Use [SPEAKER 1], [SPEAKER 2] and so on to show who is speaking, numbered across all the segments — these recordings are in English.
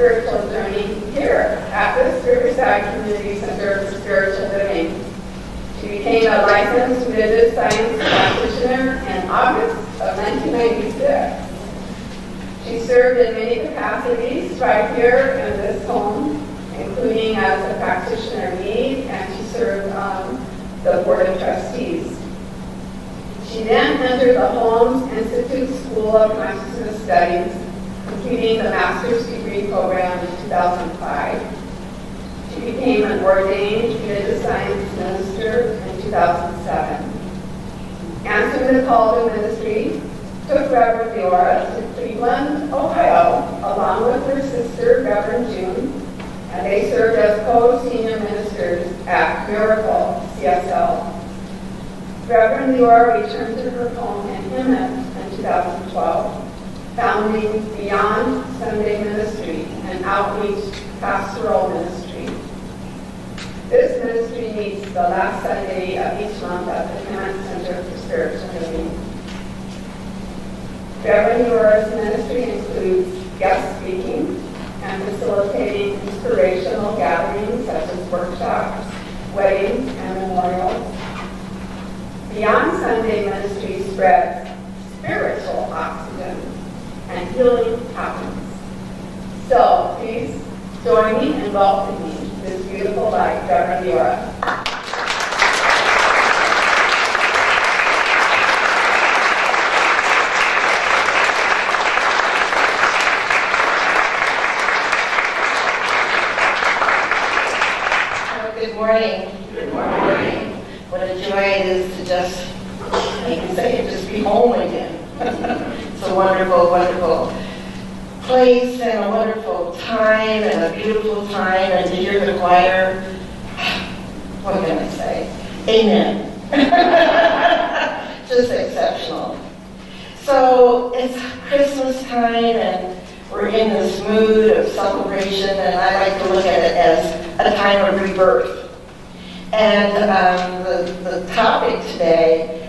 [SPEAKER 1] spiritual journey here at this Riverside Community Center for Spiritual Living. She became a licensed religious science practitioner in August of 1996. She served in many capacities right here in this home, including as a practitioner lead, and she served on the Board of Trustees. She then entered the Holmes Institute School of Consciousness Studies, completing the master's degree program in 2005. She became an ordained religious science minister in 2007. Answering the call to ministry, took Reverend Leora to Cleveland, Ohio, along with her sister, Reverend June, and they served as co-senior ministers at Miracle CSL. Reverend Leora returned to her home in Emmett in 2012, founding Beyond Sunday Ministry, an outreach pastoral ministry. This ministry meets the last Sunday of each month at the Parent Center for Spiritual Living. Reverend Leora's ministry includes guest speaking and facilitating inspirational gatherings such as workshops, weddings, and memorials. Beyond Sunday ministry spreads spiritual oxygen and healing happens. So please join me in welcoming this beautiful life, Reverend Leora.
[SPEAKER 2] Good morning. Good morning. What a joy it is to just, I can say it, just be home again. It's a wonderful, wonderful place and a wonderful time and a beautiful time, and to hear the choir, what can I say? Amen. Just exceptional. So it's Christmas time and we're in this mood of celebration, and I like to look at it as a time of rebirth. And the topic today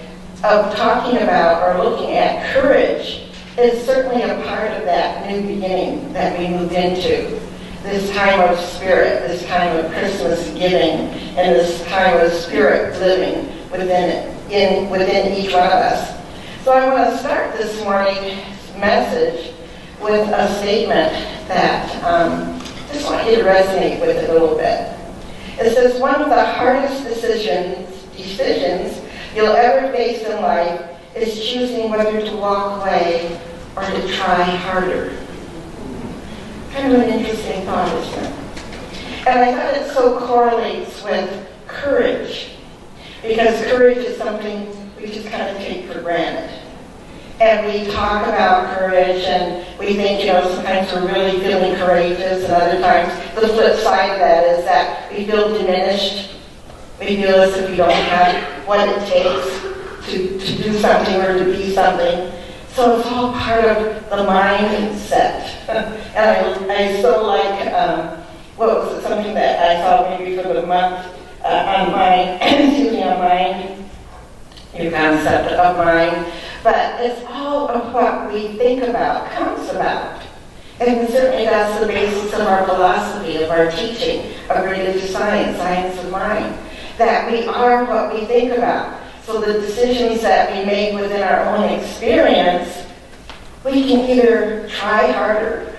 [SPEAKER 2] of talking about or looking at courage is certainly a part of that new beginning that we moved into. This time of spirit, this time of Christmas giving, and this time of spirit living within each one of us. So I want to start this morning's message with a statement that I just want you to resonate with it a little bit. It says, one of the hardest decisions you'll ever face in life is choosing whether to walk away or to try harder. Kind of an interesting thought, isn't it? And I thought it so correlates with courage, because courage is something we just kind of take for granted. And we talk about courage, and we think, sometimes we're really feeling courageous, and other times the flip side of that is that we feel diminished. We feel as if we don't have what it takes to do something or to be something. So it's all part of the mindset. And I so like, something that I saw maybe for the month on mind, on mind, your concept of mind. But it's all of what we think about, comes about. And certainly that's the basis of our philosophy, of our teaching, of religious science, science of mind, that we are what we think about. So the decisions that we make within our own experience, we can either try harder,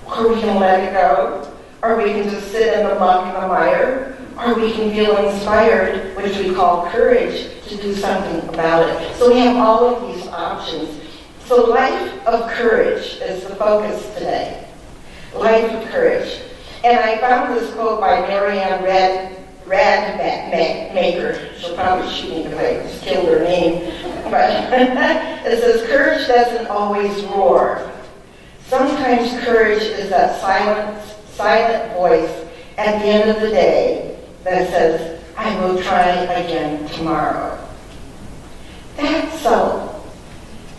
[SPEAKER 2] or we can let it go, or we can just sit in the muck and the mire, or we can feel inspired, which we call courage, to do something about it. So we have all of these options. So life of courage is the focus today. Life of courage. And I found this quote by Marianne Radmacher. She'll probably shoot me because I just killed her name. But it says, courage doesn't always roar. Sometimes courage is that silent voice at the end of the day that says, I will try again tomorrow. That's so.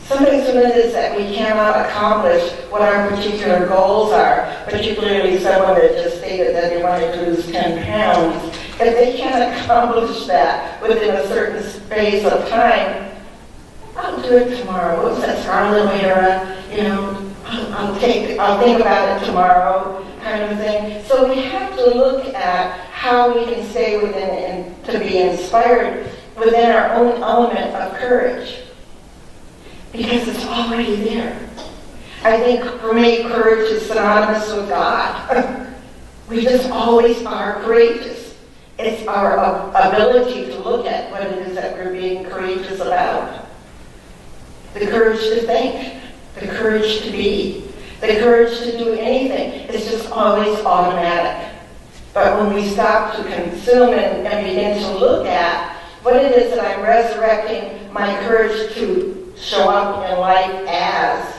[SPEAKER 2] Somebody's admitted that we cannot accomplish what our particular goals are, particularly someone that just stated that they wanted to lose 10 pounds. If they can't accomplish that within a certain space of time, I'll do it tomorrow. What's that Scarlet O'Hara? I'll think about it tomorrow. kind of thing. So we have to look at how we can stay within and to be inspired within our own element of courage. Because it's already there. I think for me, courage is synonymous with God. We just always are courageous. It's our ability to look at what it is that we're being courageous about. The courage to think, the courage to be, the courage to do anything. It's just always automatic. But when we stop to consume and begin to look at what it is that I'm resurrecting my courage to show up in life as,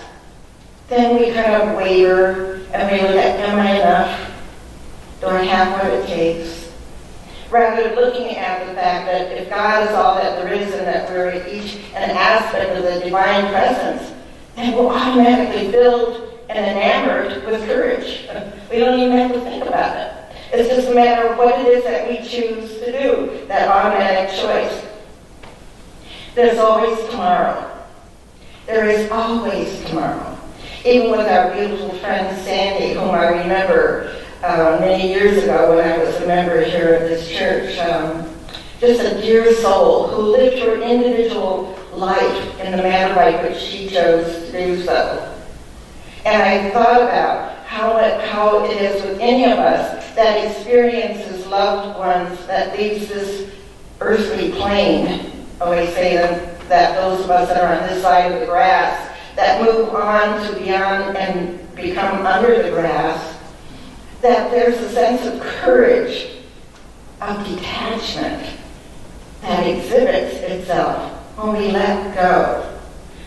[SPEAKER 2] then we kind of waver and we look at, am I enough? Do I have what it takes? Rather than looking at the fact that if God is all that there is and that we're each an aspect of the divine presence, then we're automatically filled and enamored with courage. We don't even have to think about it. It's just a matter of what it is that we choose to do, that automatic choice. There's always tomorrow. There is always tomorrow. Even with our beautiful friend Sandy, whom I remember many years ago when I was a member here at this church, just a dear soul who lived her individual life in the manner by which she chose to do so. And I thought about how it is with any of us that experiences loved ones that leaves this earthly plane. I always say that those of us that are on this side of the grass that move on to beyond and become under the grass, that there's a sense of courage, of detachment that exhibits itself when we let go.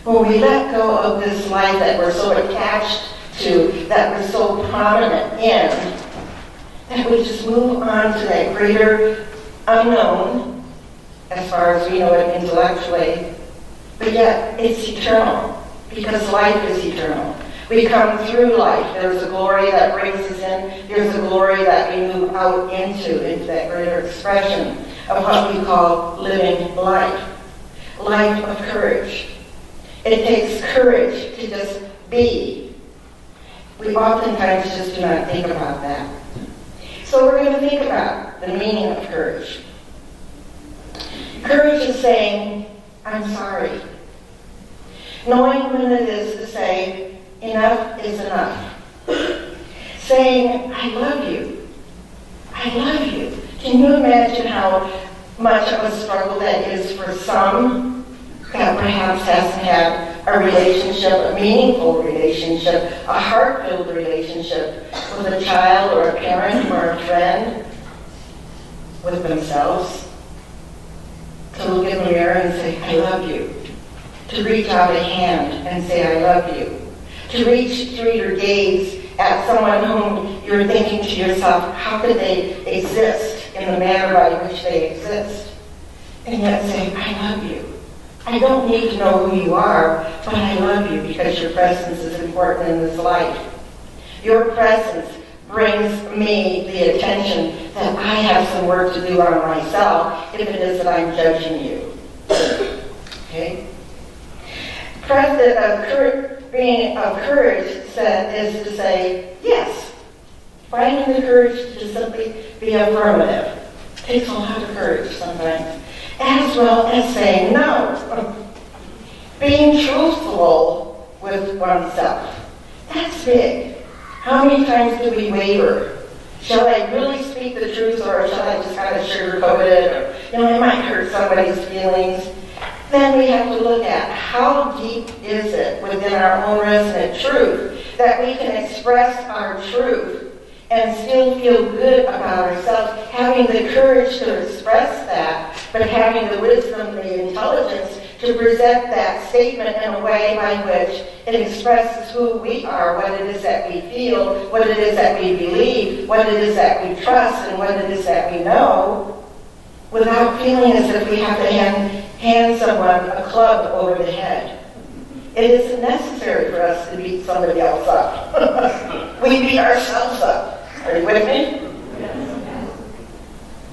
[SPEAKER 2] When we let go of this life that we're so attached to, that we're so prominent in, that we just move on to that greater unknown, as far as we know it intellectually, but yet it's eternal, because life is eternal. We come through life. There's a glory that brings us in. There's a glory that we move out into that greater expression of what we call living life. Life of courage. It takes courage to just be. We oftentimes just do not think about that. So we're going to think about the meaning of courage. Courage is saying, I'm sorry. Knowing when it is to say, enough is enough. Saying, I love you. I love you. Can you imagine how much of a struggle that is for some that perhaps hasn't had a relationship, a meaningful relationship, a heart-filled relationship with a child or a parent or a friend, with themselves? To look in the mirror and say, I love you. To reach out a hand and say, I love you. To reach through your gaze at someone whom you're thinking to yourself, how could they exist in the manner by which they exist? And yet say, I love you. I don't need to know who you are, but I love you because your presence is important in this life. Your presence brings me the attention that I have some work to do on myself if it is that I'm judging you. Okay? Being of courage is to say, yes. Finding the courage to simply be affirmative. It takes a lot of courage sometimes. As well as saying no. Being truthful with oneself. That's big. How many times do we waver? Shall I really speak the truth, or shall I just kind of sugarcoat it? Or, I might hurt somebody's feelings. Then we have to look at how deep is it within our own resonant truth that we can express our truth and still feel good about ourselves, having the courage to express that, but having the wisdom, the intelligence to present that statement in a way by which it expresses who we are, what it is that we feel, what it is that we believe, what it is that we trust, and what it is that we know, without feeling as if we have to hand someone a club over the head. It isn't necessary for us to beat somebody else up. We beat ourselves up. Are you with me?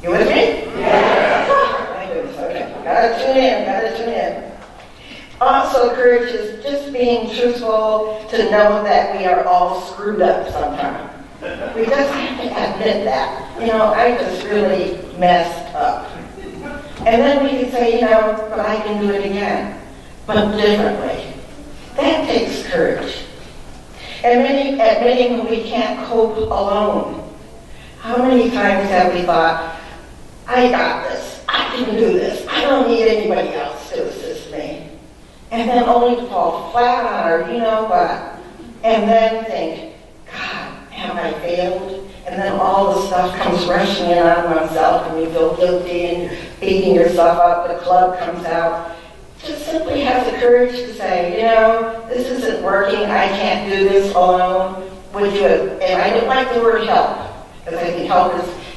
[SPEAKER 2] You with me? Yeah. Oh, my goodness, okay. Gotta tune in. Also, courage is just being truthful to know that we are all screwed up sometimes. We just have to admit that. I just really messed up. And then we can say, but I can do it again, but differently. That takes courage. Admitting we can't cope alone. How many times have we thought, I got this, I can do this, I don't need anybody else to assist me. And then only to fall flat on our what, and then think, God, have I failed? And then all the stuff comes rushing in on oneself and you feel guilty and you're beating yourself up, the club comes out. Just simply have the courage to say, this isn't working, I can't do this alone. Would you, and I don't like the word help, because I think help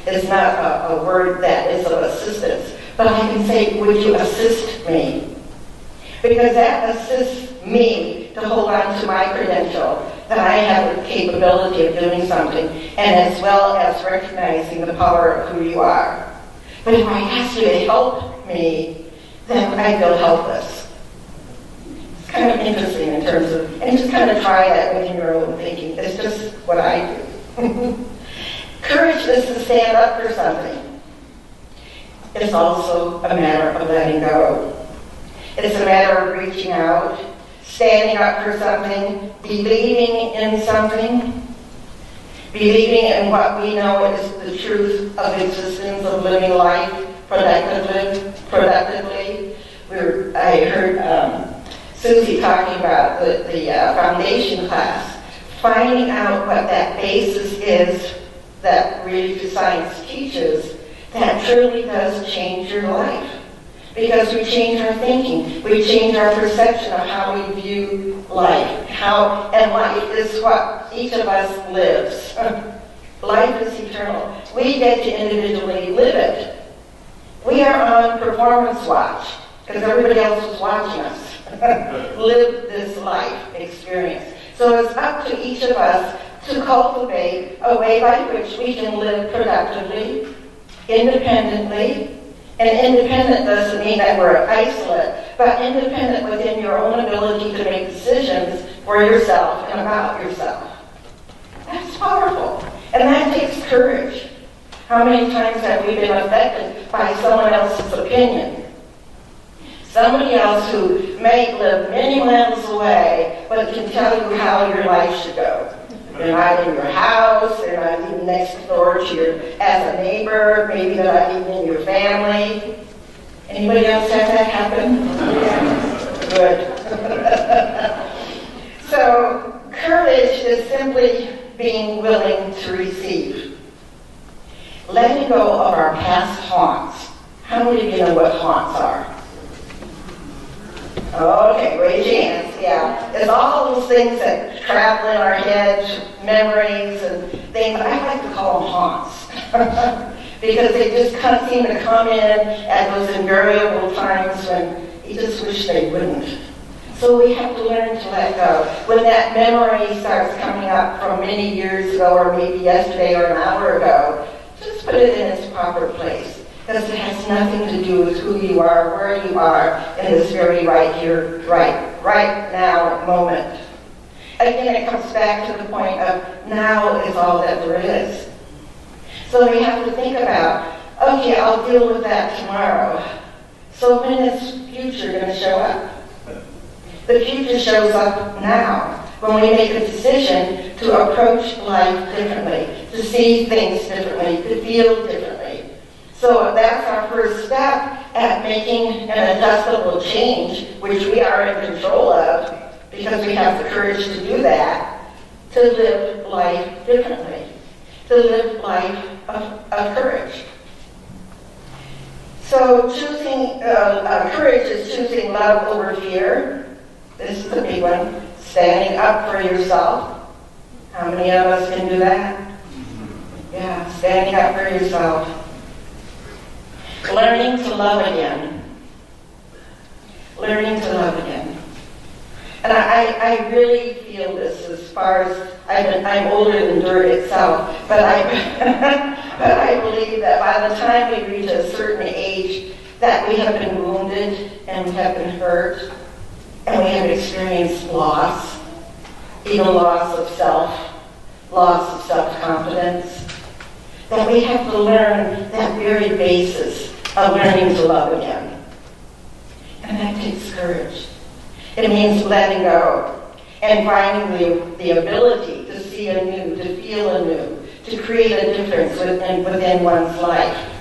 [SPEAKER 2] is not a word that is of assistance, but I can say, would you assist me? Because that assists me to hold on to my credential, that I have the capability of doing something, and as well as recognizing the power of who you are. But if I ask you to help me, then I feel helpless. It's kind of interesting in terms of, and just kind of try that within your own thinking. It's just what I do. Courage is to stand up for something. It's also a matter of letting go. It's a matter of reaching out, standing up for something, believing in something, believing in what we know is the truth of existence, of living life productively. I heard Susie talking about the foundation class, finding out what that basis is that really science teaches, that truly does change your life. Because we change our thinking, we change our perception of how we view life, and life is what each of us lives. Life is eternal. We get to individually live it. We are on performance watch, because everybody else is watching us live this life experience. So it's up to each of us to cultivate a way by which we can live productively, independently. And independent doesn't mean that we're isolate, but independent within your own ability to make decisions for yourself and about yourself. That's powerful. And that takes courage. How many times have we been affected by someone else's opinion? Somebody else who may live many miles away, but can tell you how your life should go. They're not in your house, they're not even next door to you as a neighbor, maybe they're not even in your family. Anybody else have that happen? Yeah. Good. So, courage is simply being willing to receive. Letting go of our past haunts. How many of you know what haunts are? Okay, raise your hands. Yeah, it's all those things that travel in our heads, memories and things. I like to call them haunts because they just kind of seem to come in at those invariable times when you just wish they wouldn't. So we have to learn to let go. When that memory starts coming up from many years ago, or maybe yesterday or an hour ago, just put it in its proper place. Because it has nothing to do with who you are, where you are in this very right here, right now moment. Again, it comes back to the point of now is all that there is. So we have to think about, okay, I'll deal with that tomorrow. So when is future going to show up? The future shows up now, when we make a decision to approach life differently, to see things differently, to feel differently. So that's our first step at making an adjustable change, which we are in control of, because we have the courage to do that, to live life differently, to live life of courage. So choosing courage is choosing love over fear. This is a big one. Standing up for yourself. How many of us can do that? Yeah, standing up for yourself. Learning to love again. Learning to love again. And I really feel this as far as I'm older than dirt itself, but I believe that by the time we reach a certain age, that we have been wounded and we have been hurt and we have experienced loss, even loss of self, loss of self-confidence, that we have to learn that very basis of learning to love again. And that takes courage. It means letting go and finding the ability to see anew, to feel anew, to create a difference within one's life.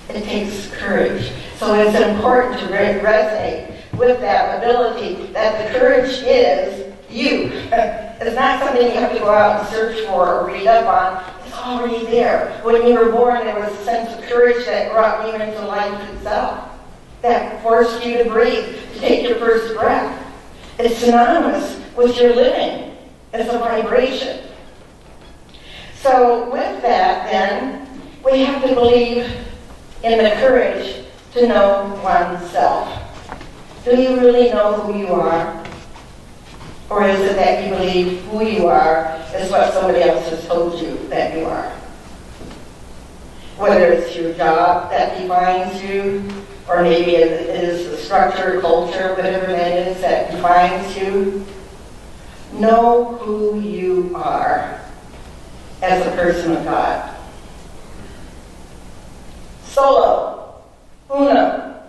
[SPEAKER 2] It takes courage. So it's important to resonate with that ability that the courage is you. It's not something you have to go out and search for or read up on. It's already there. When you were born, there was a sense of courage that brought you into life itself, that forced you to breathe, to take your first breath. It's synonymous with your living. It's a vibration. So with that, then, we have to believe in the courage to know oneself. Do you really know who you are? Or is it that you believe who you are is what somebody else has told you that you are? Whether it's your job that defines you, or maybe it is the structure, culture, whatever that is that defines you. Know who you are as a person of God. Solo. Uno.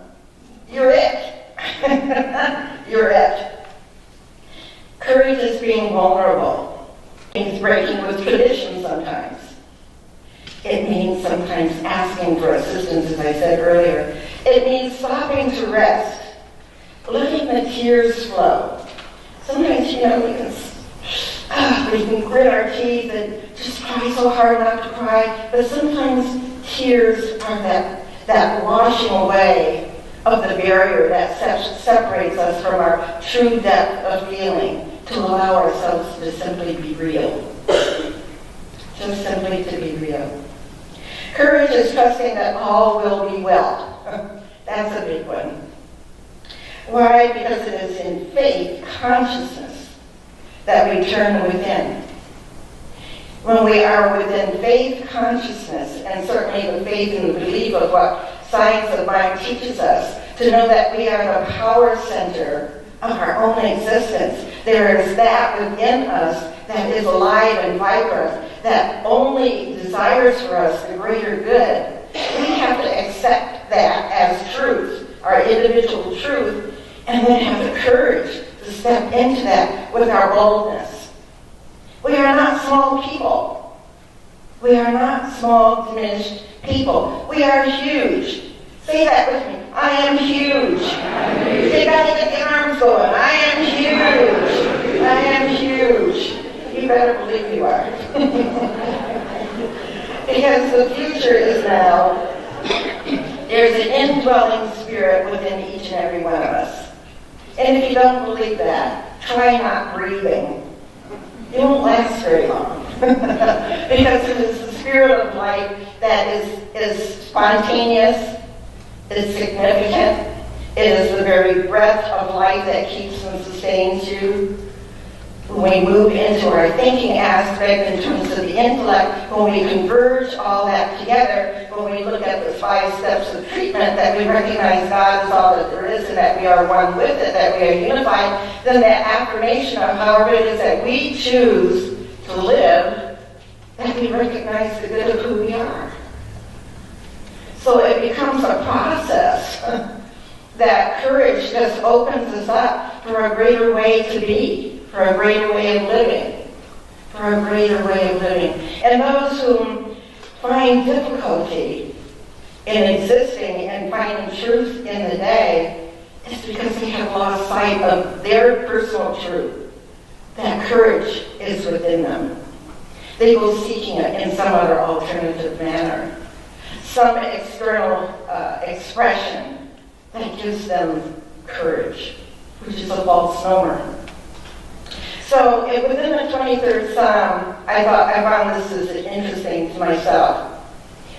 [SPEAKER 2] You're it. You're it. Courage is being vulnerable. It means breaking with tradition sometimes. It means sometimes asking for assistance, as I said earlier. It means stopping to rest, letting the tears flow. Sometimes, we can grit our teeth and just try so hard not to cry, but sometimes tears are that washing away of the barrier that separates us from our true depth of feeling, to allow ourselves to simply be real. Just simply to be real. Courage is trusting that all will be well. That's a big one. Why? Because it is in faith, consciousness, that we turn within. When we are within faith, consciousness, and certainly the faith and the belief of what science of mind teaches us, to know that we are the power center of our own existence. There is that within us that is alive and vibrant, that only desires for us the greater good. We have to accept that as truth, our individual truth, and then have the courage to step into that with our boldness. We are not small people. We are not small, diminished people. We are huge. Say that with me. I am huge. You gotta get the arms going. I am huge. I am huge. You better believe you are. Because the future is now. There's an indwelling spirit within each and every one of us. And if you don't believe that, try not breathing. It won't last very long. Because it is the spirit of life that is spontaneous, it's significant. It is the very breath of life that keeps and sustains you. When we move into our thinking aspect in terms of the intellect, when we converge all that together, when we look at the 5 steps of treatment, that we recognize God is all that there is and that we are one with it, that we are unified, then that affirmation of however it is that we choose to live, that we recognize the good of who we are. So it becomes a process that courage just opens us up for a greater way to be, for a greater way of living, for a greater way of living. And those who find difficulty in existing and finding truth in the day, it's because they have lost sight of their personal truth. That courage is within them. They go seeking it in some other alternative manner. Some external expression that gives them courage, which is a false norm. So within the 23rd Psalm, I found this as interesting to myself.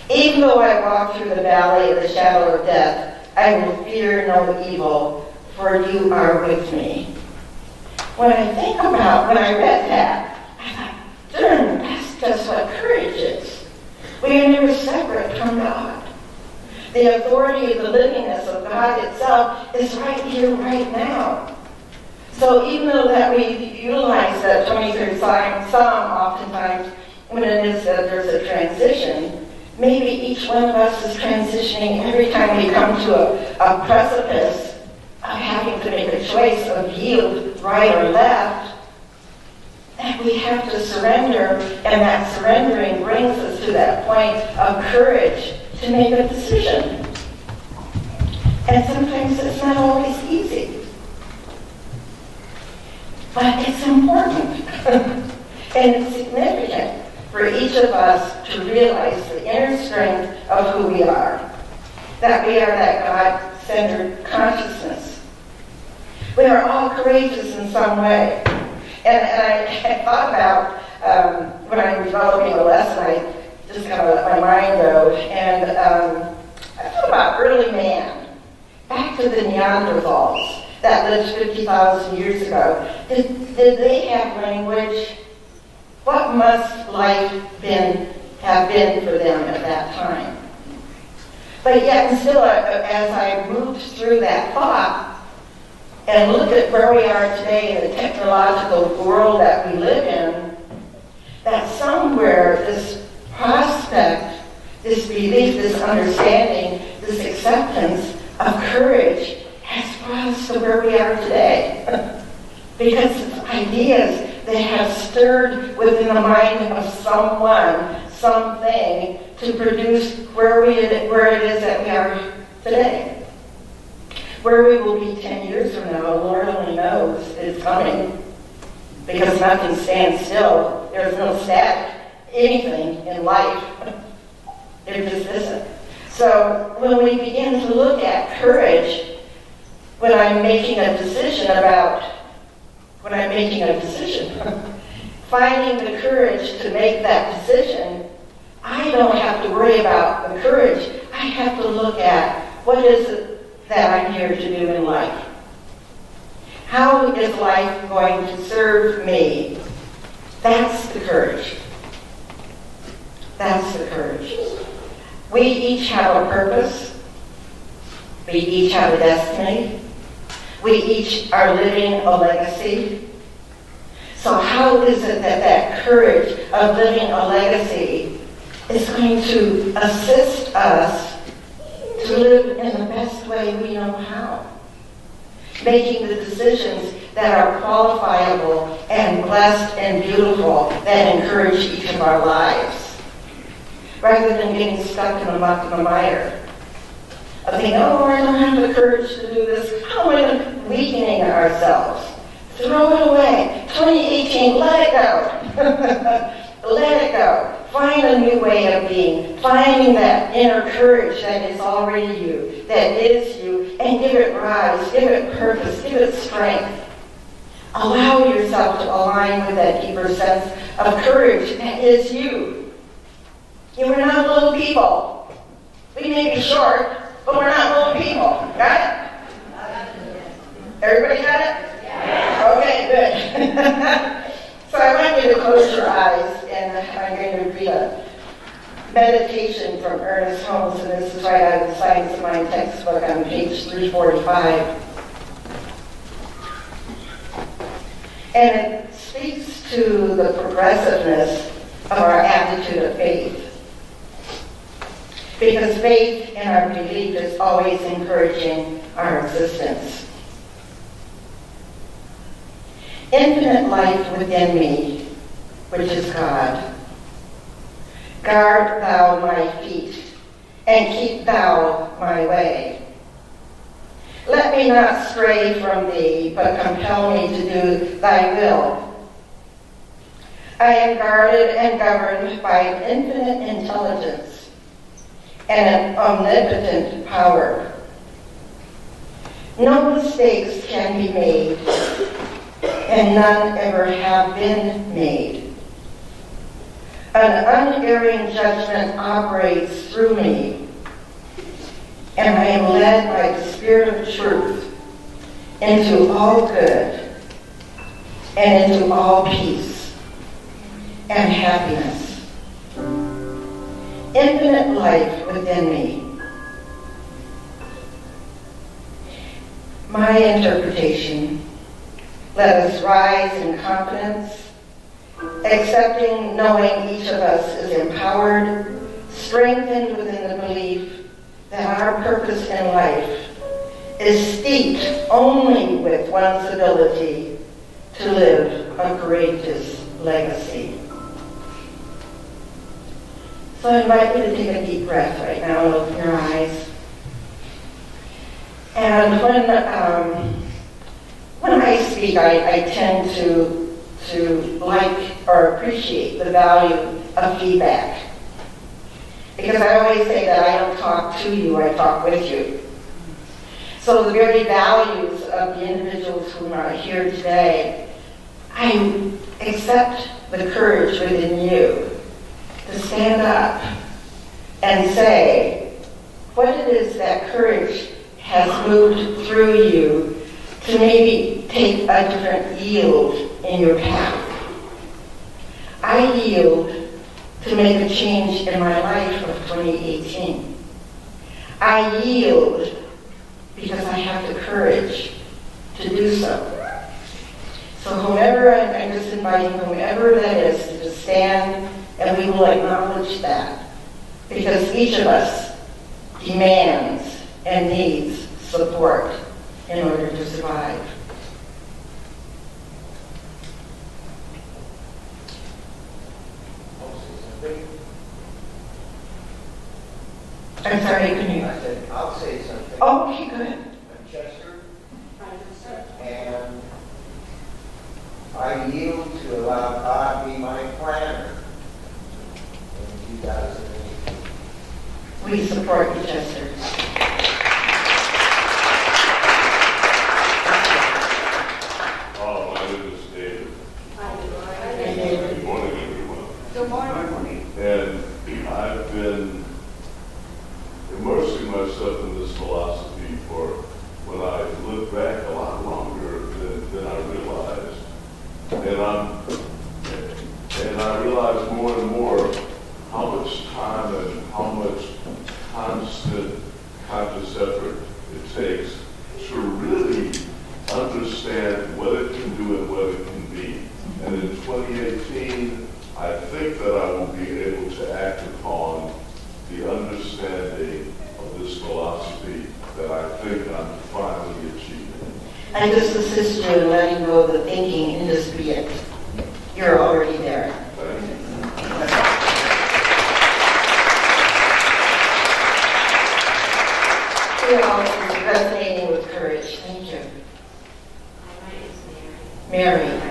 [SPEAKER 2] Even though I walk through the valley of the shadow of death, I will fear no evil, for you are with me. When I read that, I thought, darn, that's just what courage is. We are never separate from God. The authority of the livingness of God itself is right here, right now. So even though that we utilize the 23rd Psalm oftentimes when it is that there's a transition, maybe each one of us is transitioning every time we come to a precipice of having to make a choice of yield right or left, that we have to surrender, and that surrendering brings us to that point of courage to make a decision. And sometimes it's not always easy. But it's important. And it's significant for each of us to realize the inner strength of who we are. That we are that God-centered consciousness. We are all courageous in some way. And I thought about, when I was developing the lesson, I just kind of let my mind go. And I thought about early man, back to the Neanderthals that lived 50,000 years ago. Did they have language? What must life have been for them at that time? But yet, and still, as I moved through that thought and looked at where we are today in the technological world that we live in, that somewhere this prospect, this belief, this understanding, this acceptance of courage has brought us to where we are today. Because it's ideas that have stirred within the mind of someone, something, to produce where it is that we are today. Where we will be 10 years from now, Lord only knows is coming. Because nothing stands still. There's no static anything in life. There just isn't. So when we begin to look at courage, when I'm making a decision, finding the courage to make that decision, I don't have to worry about the courage. I have to look at what is it that I'm here to do in life. How is life going to serve me? That's the courage. That's the courage. We each have a purpose. We each have a destiny. We each are living a legacy. So how is it that that courage of living a legacy is going to assist us to live in the best way we know how? Making the decisions that are qualifiable and blessed and beautiful that encourage each of our lives. Rather than getting stuck in the muck and the mire. Of thinking, oh, I don't have the courage to do this. How am I weakening ourselves? Throw it away. 2018, let it go. Let it go. Find a new way of being. Finding that inner courage that is already you, that is you, and give it rise, give it purpose, give it strength. Allow yourself to align with that deeper sense of courage that is you. You are not little people. We may be short, but we're not little people. Got it? Everybody got it? Yeah. Okay, good. So I want you to close your eyes, and I'm going to read a meditation from Ernest Holmes, and this is right out of the Science of Mind textbook on page 345. And it speaks to the progressiveness of our attitude of faith. Because faith in our belief is always encouraging our existence. Infinite life within me, which is God. Guard thou my feet, and keep thou my way. Let me not stray from thee, but compel me to do thy will. I am guarded and governed by an infinite intelligence and an omnipotent power. No mistakes can be made, and none ever have been made. An unerring judgment operates through me, and I am led by the Spirit of truth into all good and into all peace and happiness. Infinite life within me. My interpretation Let us rise in confidence, accepting, knowing each of us is empowered, strengthened within the belief that our purpose in life is steeped only with one's ability to live a courageous legacy. So I invite you to take a deep breath right now and open your eyes. And when I speak, I tend to like or appreciate the value of feedback. Because I always say that I don't talk to you, I talk with you. So the very values of the individuals who are here today, I accept the courage within you to stand up and say what it is that courage has moved through you to maybe take a different yield in your path. I yield to make a change in my life of 2018. I yield because I have the courage to do so. So whomever, I'm just inviting whomever that is to just stand, and we will acknowledge that. Because each of us demands and needs support in order to survive. I'm sorry, couldn't you?
[SPEAKER 3] I said, I'll say something.
[SPEAKER 2] Oh, okay, go ahead.
[SPEAKER 3] I'm Chester, and I yield to allow God to be my planner in 2018.
[SPEAKER 2] We support you, Chester.
[SPEAKER 4] My name is David.
[SPEAKER 2] Hey, David.
[SPEAKER 4] Good morning, everyone.
[SPEAKER 1] Good morning.
[SPEAKER 4] And I've been immersing myself in this philosophy for, when I look back, a lot longer than I realized. And I realize more and more how much time and how much constant conscious effort it takes to really understand what it can do and what it can be. And in 2018, I think that I will be able to act upon the understanding of this philosophy that I think I'm finally achieving.
[SPEAKER 2] I just assist you in letting go of the thinking and just be it. You're already there.
[SPEAKER 4] Thank you.
[SPEAKER 2] You're always resonating with courage. Thank you.
[SPEAKER 5] My name is
[SPEAKER 2] Mary.
[SPEAKER 5] In 2018,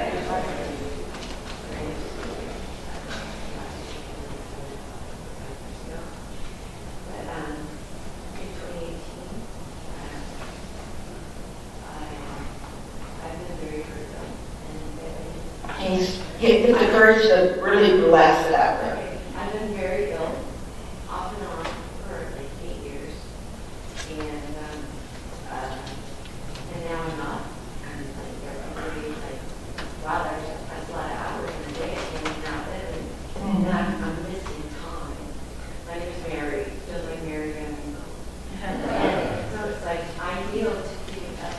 [SPEAKER 5] I've been very hurt and
[SPEAKER 2] Get the courage to really blast it out there.
[SPEAKER 5] I've been very ill, off and on, for like 8 years, and now I'm not. I'm like, everybody, like, wow, that's a lot of hours in a day. I can't even out there, and I'm missing time. My name is Mary. Feels like Mary Van. So it's like I yield to keep it up.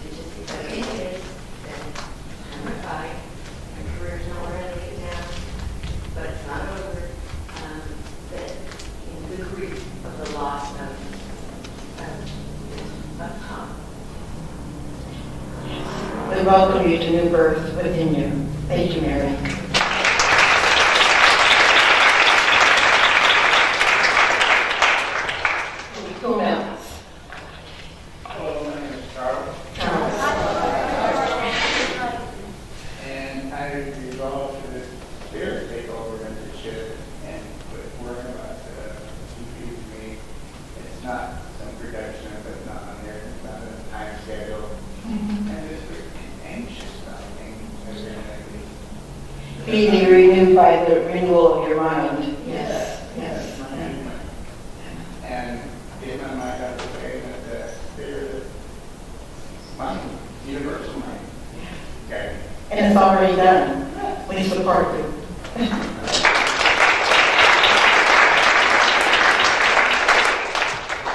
[SPEAKER 5] It's just because it is, and I'm a guy. My career's not where I leave it now, but it's not over. The grief of the loss of time.
[SPEAKER 2] We welcome you to new birth within you. Thank you, Mary. Who else?
[SPEAKER 6] Hello, my name is Charles,
[SPEAKER 2] Charles.
[SPEAKER 6] and I resolved to spirit take over mentorship and quit worrying about GP to me. It's not some production, but not on there, it's not on a time schedule. And just anxious about things as they're going to
[SPEAKER 2] Be renewed by the renewal of your mind. Yes, yes.
[SPEAKER 6] And get my mind out of the way that the spirit of mind, universal mind. Okay.
[SPEAKER 2] And it's already done. We support you.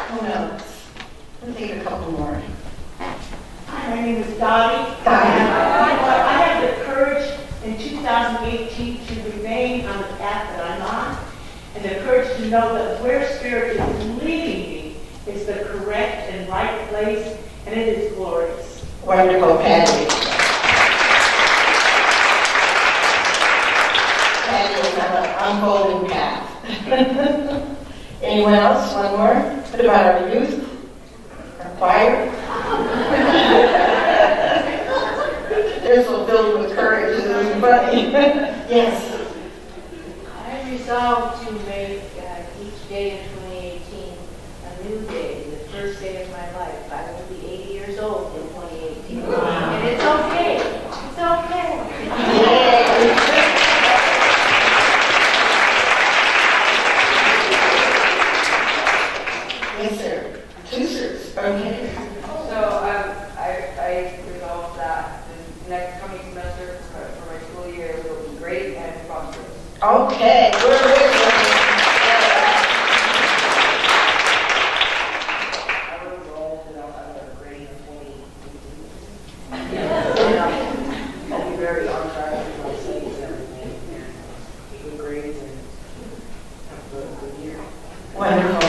[SPEAKER 2] Who else? We'll take a couple more.
[SPEAKER 7] My name is Dottie.
[SPEAKER 2] Dottie.
[SPEAKER 7] and the courage to know that where Spirit is leading me is the correct and right place, and it is glorious.
[SPEAKER 2] Wonderful, Patty. Patty is on an unfolding path. Anyone else? One more? What about our youth? Our choir? They're so filled with courage, it isn't funny. Yes.
[SPEAKER 8] I resolved to make each day of 2018 a new day, the first day of my life. I will be 80 years old in 2018. And it's okay. It's okay.
[SPEAKER 2] Yay. Yes, sir. Two sirs. Okay.
[SPEAKER 9] So I resolved that the next coming semester for my school year will be great and prosperous.
[SPEAKER 2] Okay. We're with
[SPEAKER 9] I resolved that I'll have a great 2018. I'll be very on track with my studies and everything, and good grades and have a good year.
[SPEAKER 2] Wonderful.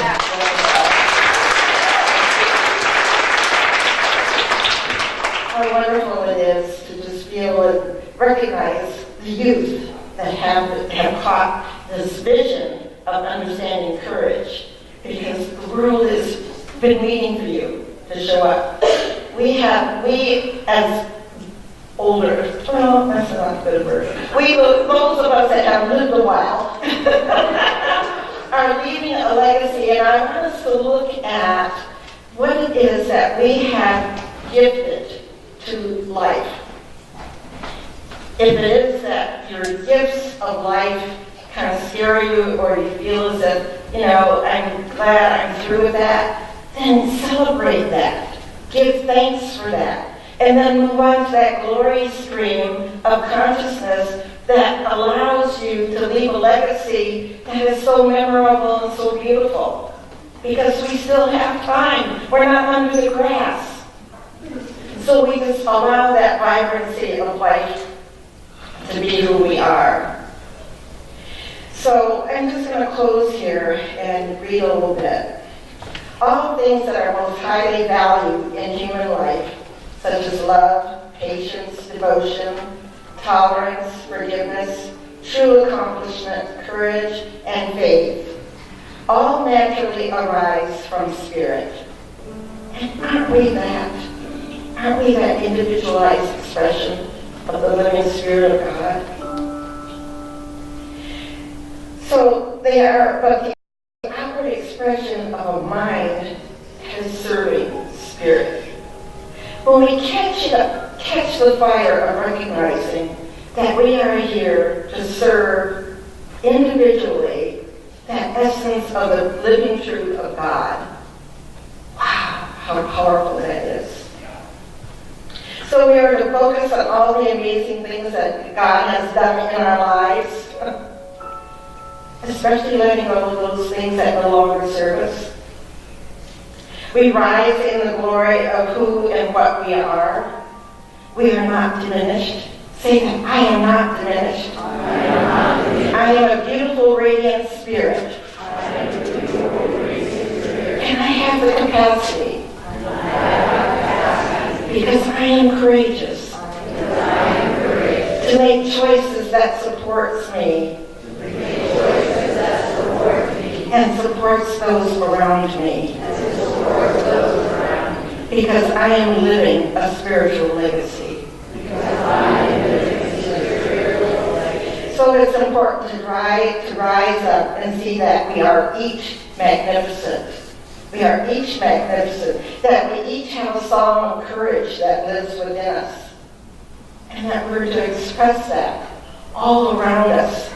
[SPEAKER 2] How wonderful it is to just be able to recognize the youth that have caught this vision of understanding courage, because the world has been waiting for you to show up. We as older, well, that's not a good word. Most of us that have lived a while are leaving a legacy, and I want us to look at what it is that we have gifted to life. If it is that your gifts of life kind of scare you, or you feel as if, I'm glad I'm through with that, then celebrate that. Give thanks for that. And then move on to that glory stream of consciousness that allows you to leave a legacy that is so memorable and so beautiful. Because we still have time. We're not under the grass. So we just allow that vibrancy of life to be who we are. So I'm just going to close here and read a little bit. All things that are most highly valued in human life, such as love, patience, devotion, tolerance, forgiveness, true accomplishment, courage, and faith, all naturally arise from spirit. And aren't we that? Aren't we that individualized expression of the living Spirit of God? So they are, but the outward expression of a mind has serving spirit. When we catch the fire of recognizing that we are here to serve individually that essence of the living truth of God, wow, how powerful that is. So we are to focus on all the amazing things that God has done in our lives, especially letting go of those things that no longer serve us. We rise in the glory of who and what we are. We are not diminished. Say that, I am not diminished. I am a beautiful, radiant spirit. And I have the capacity. Because I am courageous. To make choices that supports me. And supports those around me. Because I am living a spiritual legacy. So it's important to rise up and see that we are each magnificent. We are each magnificent. That we each have a song of courage that lives within us. And that we're to express that all around us.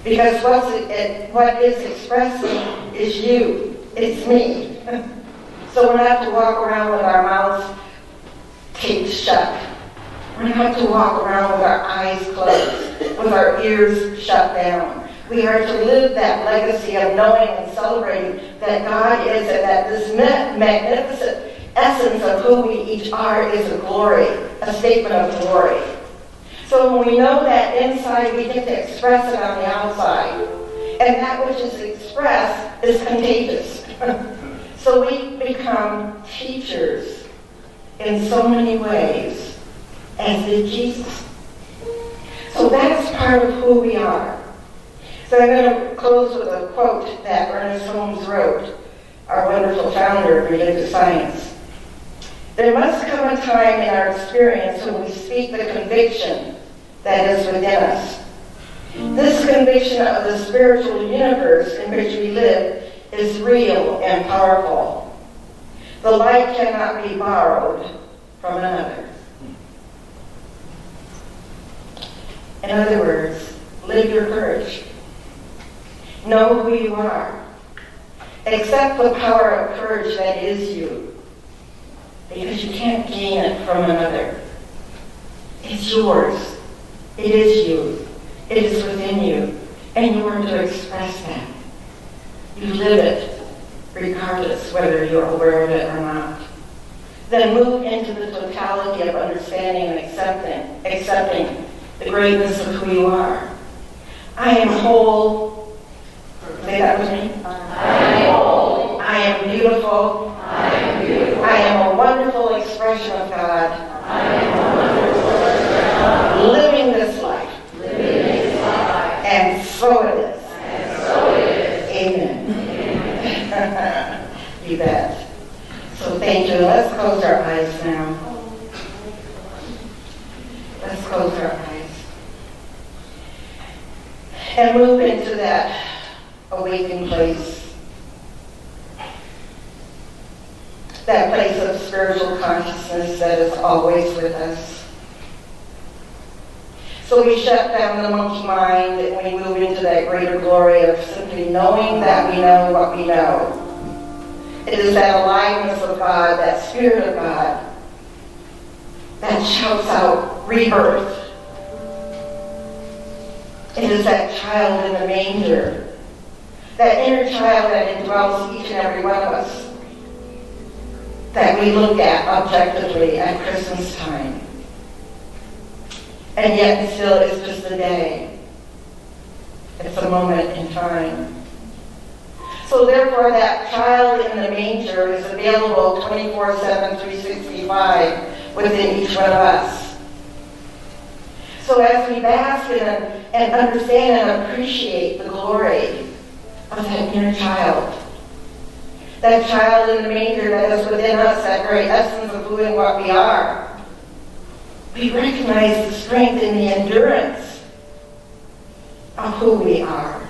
[SPEAKER 2] Because what is expressing is you. It's me. So we're not to walk around with our mouths taped shut. We're not to walk around with our eyes closed, with our ears shut down. We are to live that legacy of knowing and celebrating that God is, and that this magnificent essence of who we each are is a glory, a statement of glory. So when we know that inside, we get to express it on the outside. And that which is expressed is contagious. So we become teachers in so many ways, as did Jesus. So that's part of who we are. So I'm going to close with a quote that Ernest Holmes wrote, our wonderful founder of religious science. There must come a time in our experience when we speak the conviction that is within us. This conviction of the spiritual universe in which we live is real and powerful. The light cannot be borrowed from another. In other words, live your courage. Know who you are. Accept the power of courage that is you, because you can't gain it from another. It's yours. It is you. It is within you, and you are to express that. You live it, regardless whether you're aware of it or not. Then move into the totality of understanding and accepting the greatness of who you are. I am whole. Say that with me.
[SPEAKER 5] I am whole.
[SPEAKER 2] I am beautiful.
[SPEAKER 5] I am beautiful.
[SPEAKER 2] I am a wonderful expression of God.
[SPEAKER 5] I am a wonderful expression of God.
[SPEAKER 2] Living this life.
[SPEAKER 5] Living this life.
[SPEAKER 2] And so it is.
[SPEAKER 5] And so it is.
[SPEAKER 2] Amen. You bet. So thank you. Let's close our eyes now. Let's close our eyes. And move into that awakened place. That place of spiritual consciousness that is always with us. So we shut down the monkey mind and we move into that greater glory of simply knowing that we know what we know. It is that aliveness of God, that Spirit of God, that shouts out rebirth. It is that child in the manger, that inner child that indwells each and every one of us, that we look at objectively at Christmas time. And yet still it's just a day. It's a moment in time. So therefore that child in the manger is available 24/7, 365 within each one of us. So as we bask in and understand and appreciate the glory of that inner child, that child in the manger that is within us, that very essence of who and what we are, we recognize the strength and the endurance of who we are.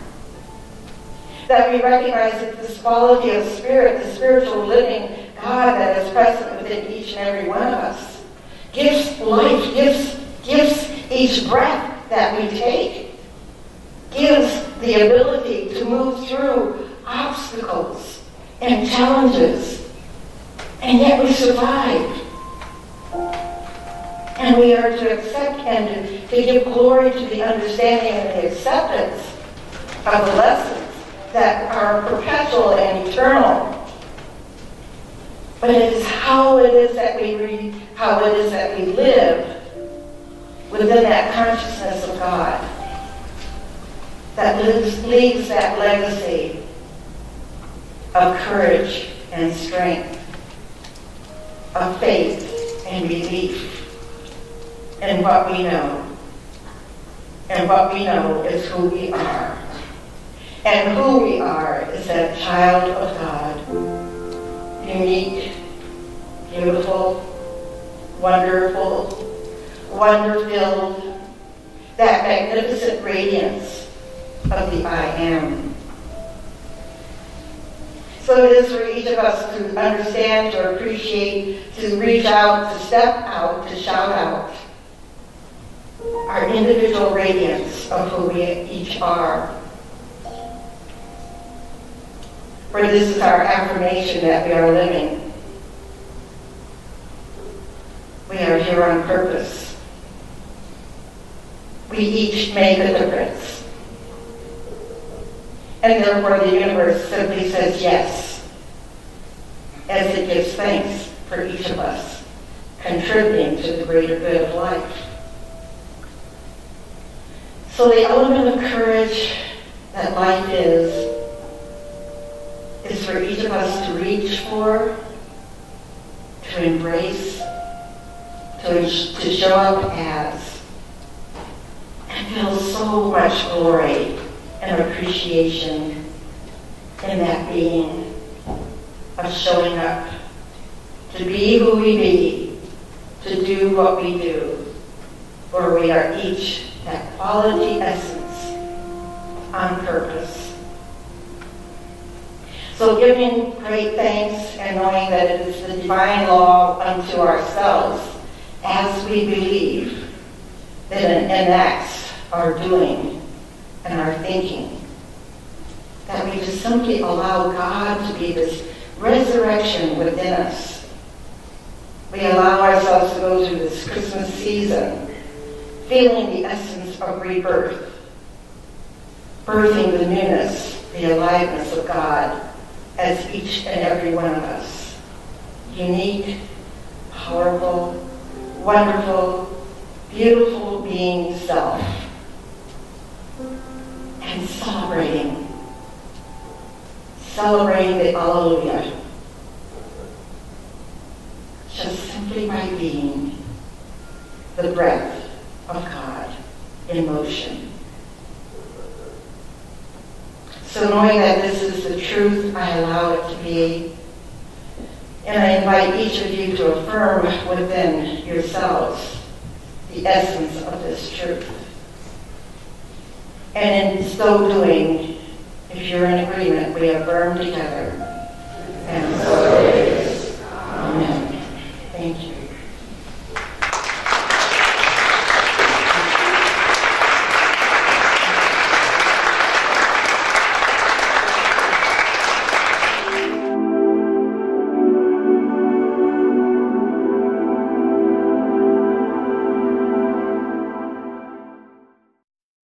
[SPEAKER 2] That we recognize that this quality of spirit, the spiritual living God that is present within each and every one of us, gives life, gives each breath that we take, gives the ability to move through obstacles and challenges, and yet we survive. And we are to accept and to give glory to the understanding and the acceptance of the lessons that are perpetual and eternal. But it is how it is that we read, how it is that we live within that consciousness of God that leaves that legacy of courage and strength, of faith and belief in what we know. And what we know is who we are. And who we are is that child of God. Unique, beautiful, wonderful, wonder-filled, that magnificent radiance of the I Am. So it is for each of us to understand, to appreciate, to reach out, to step out, to shout out our individual radiance of who we each are. For this is our affirmation that we are living. We are here on purpose. We each make a difference. And therefore the universe simply says yes, as it gives thanks for each of us contributing to the greater good of life. So the element of courage that life is for each of us to reach for, to embrace, to show up as, and feel so much glory and appreciation in that being of showing up, to be who we be, to do what we do, for we are each that quality essence on purpose. So giving great thanks and knowing that it is the divine law unto ourselves as we believe that it enacts our doing and our thinking, that we just simply allow God to be this resurrection within us. We allow ourselves to go through this Christmas season feeling the essence of rebirth, birthing the newness, the aliveness of God as each and every one of us. Unique, powerful, wonderful, beautiful being self. And celebrating the Alleluia. Just simply by being the breath of God in motion. So knowing that this is the truth, I allow it to be. And I invite each of you to affirm within yourselves the essence of this truth. And in so doing, if you're in agreement, we affirm together.